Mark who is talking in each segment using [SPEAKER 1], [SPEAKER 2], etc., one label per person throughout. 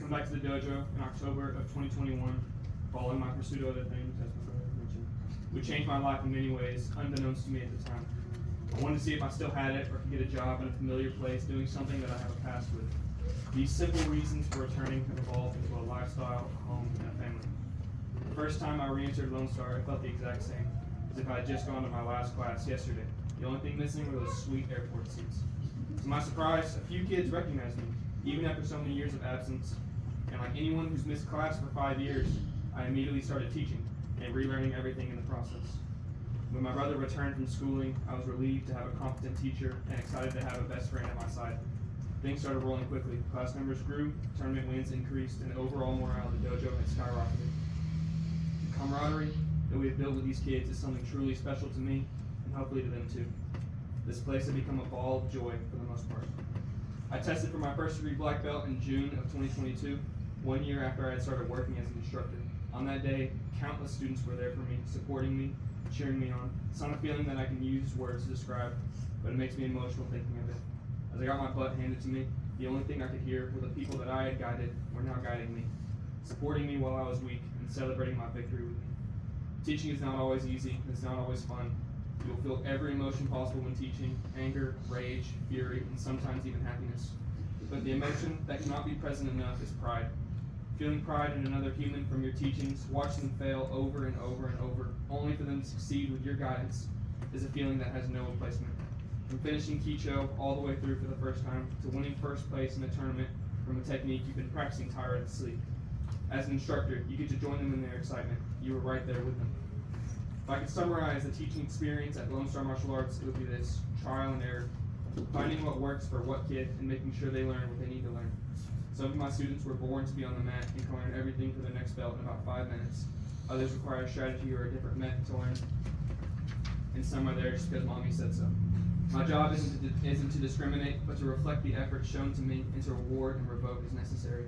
[SPEAKER 1] come back to the dojo in October of 2021, following my pursuit of other things, as my brother mentioned, would change my life in many ways, unbeknownst to me at the time. I wanted to see if I still had it or could get a job in a familiar place doing something that I have a past with. These simple reasons for returning have evolved into a lifestyle, a home, and a family. The first time I re-entered Lone Star, I felt the exact same, as if I had just gone to my last class yesterday. The only thing missing were those sweet airport seats. To my surprise, a few kids recognized me, even after so many years of absence. And like anyone who's missed class for 5 years, I immediately started teaching and relearning everything in the process. When my brother returned from schooling, I was relieved to have a competent teacher and excited to have a best friend at my side. Things started rolling quickly. Class numbers grew, tournament wins increased, and the overall morale of the dojo had skyrocketed. The camaraderie that we have built with these kids is something truly special to me, and hopefully to them too. This place had become a ball of joy for the most part. I tested for my first degree black belt in June of 2022, 1 year after I had started working as an instructor. On that day, countless students were there for me, supporting me, cheering me on. It's not a feeling that I can use words to describe, but it makes me emotional thinking of it. As I got my butt handed to me, the only thing I could hear were the people that I had guided were now guiding me, supporting me while I was weak, and celebrating my victory with me. Teaching is not always easy, it's not always fun. You will feel every emotion possible when teaching: anger, rage, fury, and sometimes even happiness. But the emotion that cannot be present enough is pride. Feeling pride in another human from your teachings, watching them fail over and over and over, only for them to succeed with your guidance, is a feeling that has no replacement. From finishing Kicho all the way through for the first time, to winning first place in a tournament from a technique you've been practicing tired of sleep. As an instructor, you get to join them in their excitement. You were right there with them. If I could summarize the teaching experience at Lone Star Martial Arts, it would be this: trial and error, finding what works for what kid and making sure they learn what they need to learn. Some of my students were born to be on the mat and can learn everything for their next belt in about 5 minutes. Others require a strategy or a different method to learn, and some are there just because mommy said so. My job isn't to discriminate, but to reflect the effort shown to me and to reward and revoke as necessary.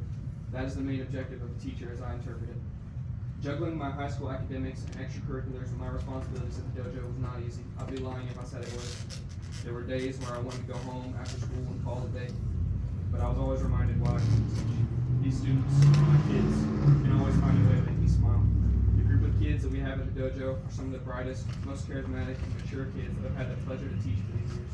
[SPEAKER 1] That is the main objective of the teacher as I interpret it. Juggling my high school academics and extracurriculars with my responsibilities at the dojo was not easy. I'd be lying if I said it was. There were days where I wanted to go home after school and call it a day, but I was always reminded why I couldn't teach. These students, my kids, can always find a way to make me smile. The group of kids that we have at the dojo are some of the brightest, most charismatic, and mature kids that I've had the pleasure to teach for these years.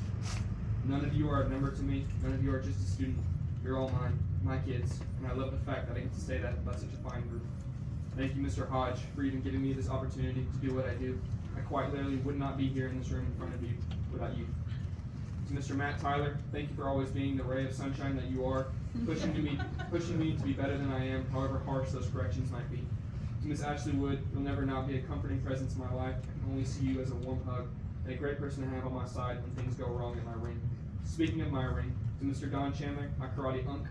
[SPEAKER 1] None of you are a number to me. None of you are just a student. You're all mine, my kids, and I love the fact that I get to say that about such a fine group. Thank you, Mr. Hodge, for even giving me this opportunity to do what I do. I quite literally would not be here in this room in front of you without you. To Mr. Matt Tyler, thank you for always being the ray of sunshine that you are, pushing me to be better than I am, however harsh those corrections might be. To Miss Ashley Wood, you'll never not be a comforting presence in my life. I can only see you as a warm hug and a great person to have on my side when things go wrong in my ring. Speaking of my ring, to Mr. Don Chandler, my karate unk,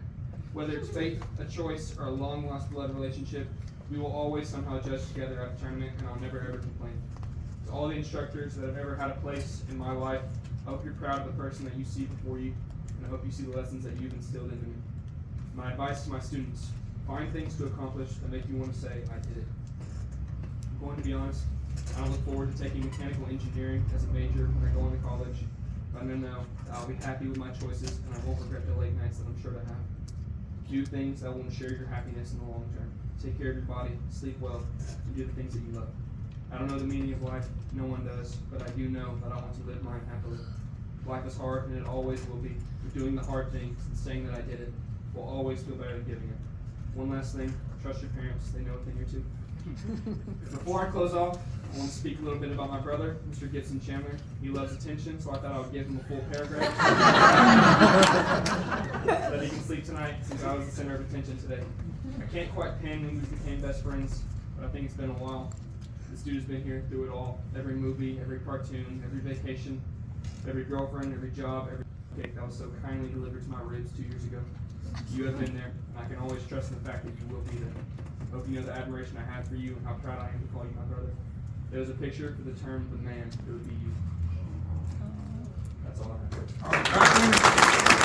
[SPEAKER 1] whether it's fate, a choice, or a long-lost blood relationship, we will always somehow judge together at the tournament, and I'll never ever complain. To all the instructors that have ever had a place in my life, I hope you're proud of the person that you see before you, and I hope you see the lessons that you've instilled into me. My advice to my students: find things to accomplish that make you want to say, I did it. I'm going to be honest, I don't look forward to taking mechanical engineering as a major when I go into college, but I know that I'll be happy with my choices, and I won't regret the late nights that I'm sure to have. Do things that will ensure your happiness in the long term. Take care of your body, sleep well, and do the things that you love. I don't know the meaning of life, no one does, but I do know that I want to live mine happily. Life is hard, and it always will be. But doing the hard things and saying that I did it will always feel better than giving it. One last thing, trust your parents, they know a thing or two. Before I close off, I want to speak a little bit about my brother, Mr. Gibson Chandler. He loves attention, so I thought I would give him a full paragraph so that he can sleep tonight, since I was the center of attention today. I can't quite pin when we became best friends, but I think it's been a while. This dude has been here through it all. Every movie, every cartoon, every vacation, every girlfriend, every job, every cake that was so kindly delivered to my ribs 2 years ago. You have been there, and I can always trust in the fact that you will be there. I hope you know the admiration I have for you and how proud I am to call you my brother. If there was a picture for the term of a man, it would be you. That's all I have.